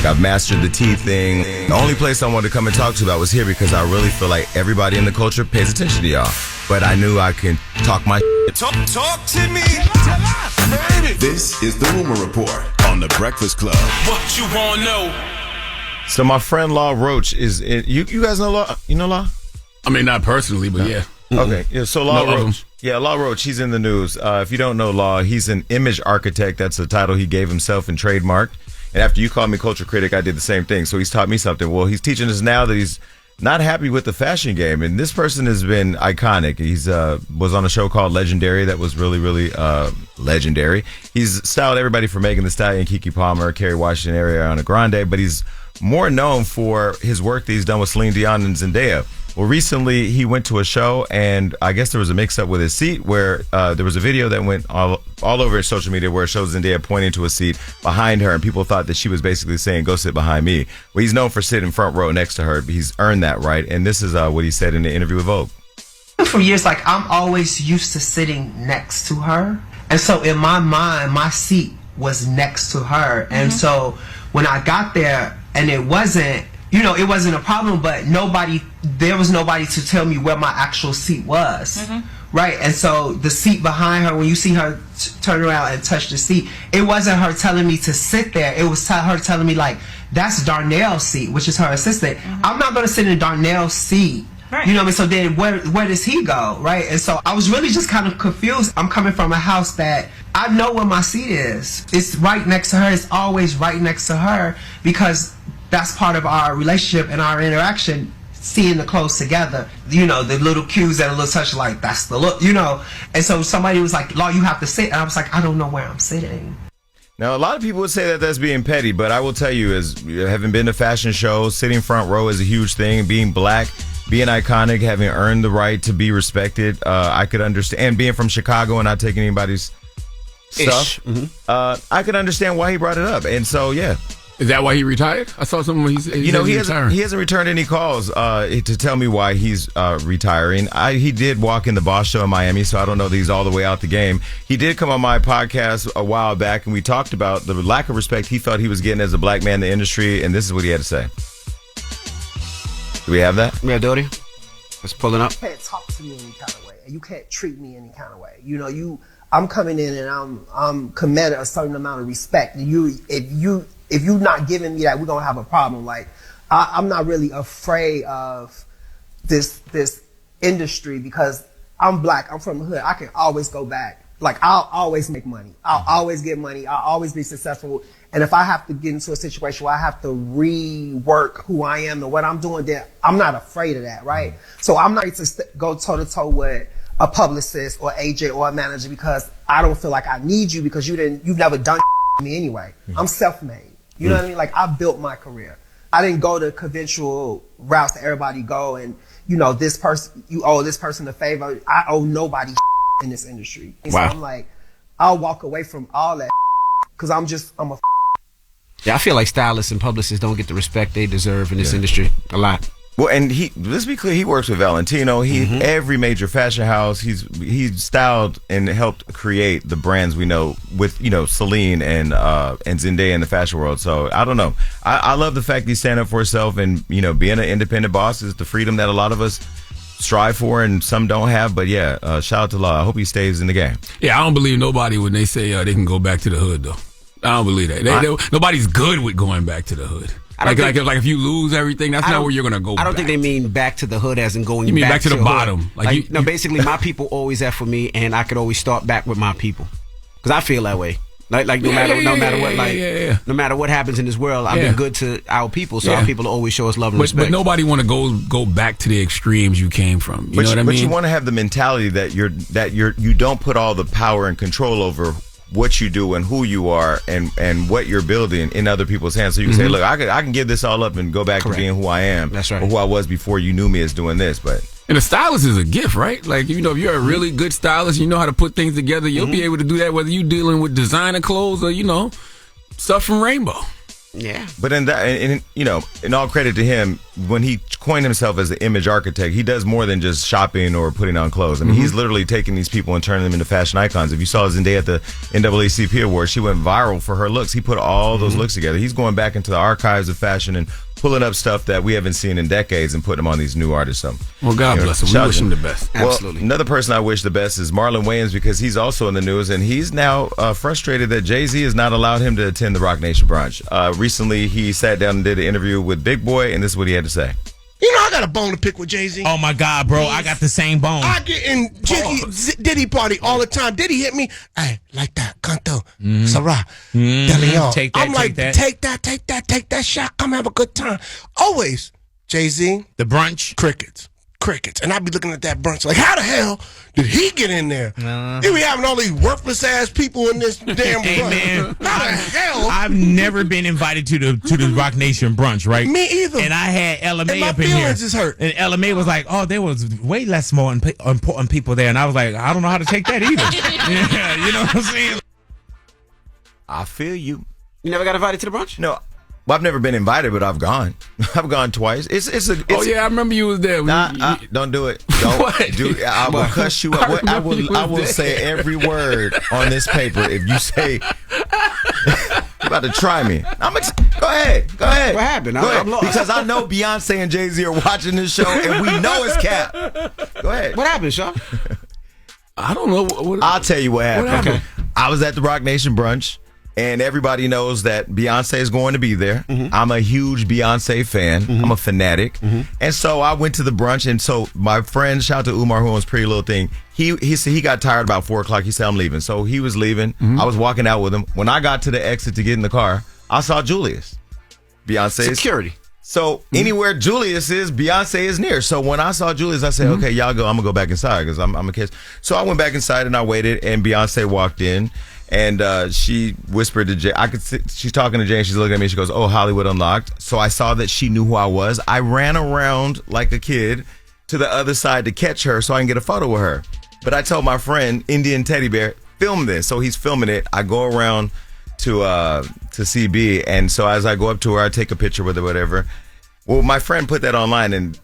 I've mastered the tea thing. The only place I wanted to come and talk to you about was here because I really feel like everybody in the culture pays attention to y'all. But I knew I could talk my shit. Talk to me. Tell us, baby. This is the Rumor Report on The Breakfast Club. What you want to know? So my friend Law Roach is in, you guys know Law? You know Law? I mean, not personally, but yeah. Okay, yeah. So Law No, Roach, Law Roach. He's in the news. If you don't know Law, he's an image architect. That's the title he gave himself and trademarked. And after you called me culture critic, I did the same thing. So he's taught me something. Well, he's teaching us now that he's not happy with the fashion game, and this person has been iconic. He's was on a show called Legendary that was really, really legendary. He's styled everybody from Megan Thee Stallion, Keke Palmer, Kerry Washington, Ariana Grande, but he's more known for his work that he's done with Celine Dion and Zendaya. Well, recently he went to a show, and I guess there was a mix-up with his seat where there was a video that went all over social media where it shows Zendaya pointing to a seat behind her, and people thought that she was basically saying, go sit behind me. Well, he's known for sitting front row next to her, but he's earned that right, and this is what he said in the interview with Vogue. For years, like, I'm always used to sitting next to her, and so in my mind, my seat was next to her, and so when I got there, and it wasn't a problem, but there was nobody to tell me where my actual seat was. Right? And so the seat behind her, when you see her turn around and touch the seat, it wasn't her telling me to sit there. It was her telling me, like, that's Darnell's seat, which is her assistant. I'm not going to sit in Darnell's seat. Right. You know what I mean? So then where does he go? Right? And so I was really just kind of confused. I'm coming from a house that I know where my seat is. It's right next to her. It's always right next to her because that's part of our relationship and our interaction, seeing the clothes together. You know, the little cues and a little touch, like, that's the look, you know. And so somebody was like, Law, you have to sit. And I was like, I don't know where I'm sitting. Now, a lot of people would say that that's being petty, but I will tell you, as having been to fashion shows, sitting front row is a huge thing. Being black, being iconic, having earned the right to be respected, I could understand. And being from Chicago and not taking anybody's stuff, I could understand why he brought it up. And so, yeah. Is that why he retired? I saw something where he hasn't returned any calls to tell me why he's retiring. He did walk in the Boss Show in Miami, so I don't know that he's all the way out the game. He did come on my podcast a while back, and we talked about the lack of respect he thought he was getting as a black man in the industry, and this is what he had to say. Do we have that? Yeah, Doty. Let's pull it up. You can't talk to me any kind of way, and you can't treat me any kind of way. You know, I'm coming in and I'm commanded a certain amount of respect. If you're not giving me that, we're going to have a problem. Like, I'm not really afraid of this industry because I'm black. I'm from the hood. I can always go back. Like, I'll always make money. I'll always get money. I'll always be successful. And if I have to get into a situation where I have to rework who I am and what I'm doing, then I'm not afraid of that, right? So I'm not to go toe-to-toe with a publicist or AJ or a manager because I don't feel like I need you because you've never done me anyway. I'm self-made. You know what I mean? Like, I built my career. I didn't go the conventional routes that everybody go and, you know, this person, you owe this person a favor. I owe nobody in this industry. And so I'm like, I'll walk away from all that because I'm a Yeah, I feel like stylists and publicists don't get the respect they deserve in this industry a lot. Well, and let's be clear, he works with Valentino. Every major fashion house, he's styled and helped create the brands we know with, you know, Celine and Zendaya in the fashion world. So I don't know. I love the fact he's standing up for himself and, you know, being an independent boss is the freedom that a lot of us strive for and some don't have. But yeah, shout out to Law. I hope he stays in the game. Yeah, I don't believe nobody when they say they can go back to the hood, though. I don't believe that. Nobody's good with going back to the hood. Like if you lose everything, that's not where you're gonna go. I don't think they mean back to the hood as in going. You mean back to the bottom? Basically, my people always there for me, and I could always start back with my people because I feel that way. No matter what happens in this world, I've been good to our people, so our people will always show us love and respect. But nobody want to go back to the extremes you came from. You know what I mean? But you want to have the mentality that you don't put all the power and control over what you do and who you are and what you're building in other people's hands. So you can say, look, I can give this all up and go back to being who I am. That's right. Or who I was before you knew me as doing this. And a stylist is a gift, right? Like, you know, if you're a really good stylist, you know how to put things together, you'll be able to do that whether you're dealing with designer clothes or, you know, stuff from Rainbow. Yeah. But in that, and you know, in all credit to him, when he coined himself as the image architect, he does more than just shopping or putting on clothes. I mean, he's literally taking these people and turning them into fashion icons. If you saw Zendaya at the NAACP Awards, she went viral for her looks. He put all those looks together. He's going back into the archives of fashion and pulling up stuff that we haven't seen in decades and putting them on these new artists. So, Well, God bless him. We wish him the best. Absolutely. Well, another person I wish the best is Marlon Wayans, because he's also in the news, and he's now frustrated that Jay-Z has not allowed him to attend the Rock Nation brunch. Recently, he sat down and did an interview with Big Boy, and this is what he had to say. You know, I got a bone to pick with Jay-Z. Oh my God, bro, I got the same bone. I get in Diddy party all the time. Diddy hit me. Hey, like that, Canto, Sarah, De Leon. Take that, I'm like, take that shot. Come have a good time. Always, Jay-Z. The brunch. Crickets. And I be looking at that brunch like, how the hell did he get in there? Here we having all these worthless ass people in this damn Hey, brunch. man. How the hell? I've never been invited to the Rock Nation brunch, right? Me either. And I had LMA And my up in here. feelings is hurt. And LMA was like, "Oh, there was way less more important people there," and I was like, "I don't know how to take that either." Yeah, you know what I'm saying? I feel you. You never got invited to the brunch? No, well, I've never been invited, but I've gone. I've gone twice. It's Oh yeah, I remember you was there. don't do it. Don't What? do it. I will cuss you up. I will say every word on this paper if you say you're about to try me. Go ahead. Go ahead. What happened? Go ahead. I'm lost. Because I know Beyonce and Jay-Z are watching this show, and we know it's cap. Go ahead. What happened, Shaw? I don't know. What I'll tell you what happened. happened? I was at the Rock Nation brunch, and everybody knows that Beyonce is going to be there. I'm a huge Beyonce fan. I'm a fanatic. And so I went to the brunch, and so my friend, shout out to Umar, who owns Pretty Little Thing, he said he got tired about 4 o'clock. He said, I'm leaving. So he was leaving. I was walking out with him. When I got to the exit to get in the car, I saw Julius. Beyonce's Security. So anywhere Julius is, Beyonce is near. So when I saw Julius, I said, okay, y'all go. I'm going to go back inside because I'm a kid. So I went back inside and I waited, and Beyonce walked in, and she whispered to Jay. I could see, she's talking to Jay, and she's looking at me. She goes, oh, Hollywood Unlocked. So I saw that she knew who I was. I ran around like a kid to the other side to catch her so I can get a photo with her. But I told my friend, Indian Teddy Bear, film this. So he's filming it. I go around to CB, and so as I go up to her, I take a picture with her, whatever. Well, my friend put that online, and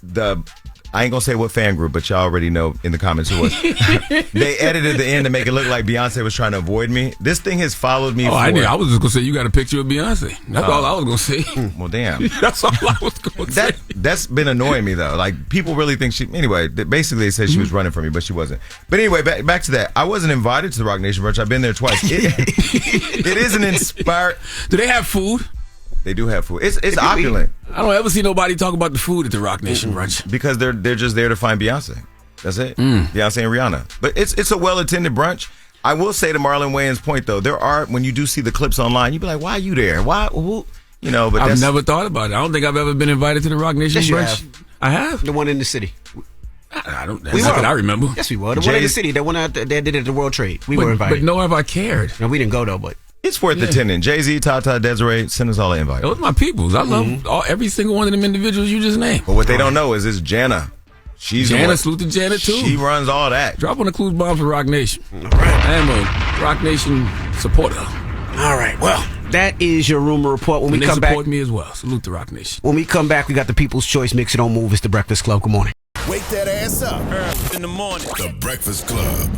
I ain't gonna say what fan group, but y'all already know in the comments who it was. They edited the end to make it look like Beyonce was trying to avoid me. This thing has followed me. I did. I was just gonna say you got a picture of Beyonce. That's all I was gonna say. Well, damn. That's all I was gonna say. That's been annoying me though. Like people really think she. Anyway, basically they said she was running from me, but she wasn't. But anyway, back to that. I wasn't invited to the Rock Nation brunch. I've been there twice. It is an inspired. Do they have food? They do have food. It's opulent. I don't ever see nobody talk about the food at the Rock Nation brunch. Because they're just there to find Beyonce. That's it. Beyonce and Rihanna. But it's a well-attended brunch. I will say to Marlon Wayans' point, though, there are, when you do see the clips online, you be like, why are you there? Why? Who? You know, but I've never thought about it. I don't think I've ever been invited to the Rock Nation Yes, you brunch. have. I have? The one in the city. I don't. That's not what I remember. Yes, we were. The one in the city. The one that did it at the World Trade. We were invited. But no, have I cared? No, we didn't go, though, but. It's worth attending. Jay-Z, Tata, Desiree, send us all an invite. Those are my peoples. I love every single one of them individuals you just named. But what they don't know is it's Jana. Salute to Janet, too. She runs all that. Drop on the clues bomb for Rock Nation. All right. I am a Rock Nation supporter. All right. Well, that is your rumor report. When we they come back. support me as well. Salute to Rock Nation. When we come back, we got the People's Choice Mix It Don't Move. It's the Breakfast Club. Good morning. Wake that ass up. In the morning. The Breakfast Club.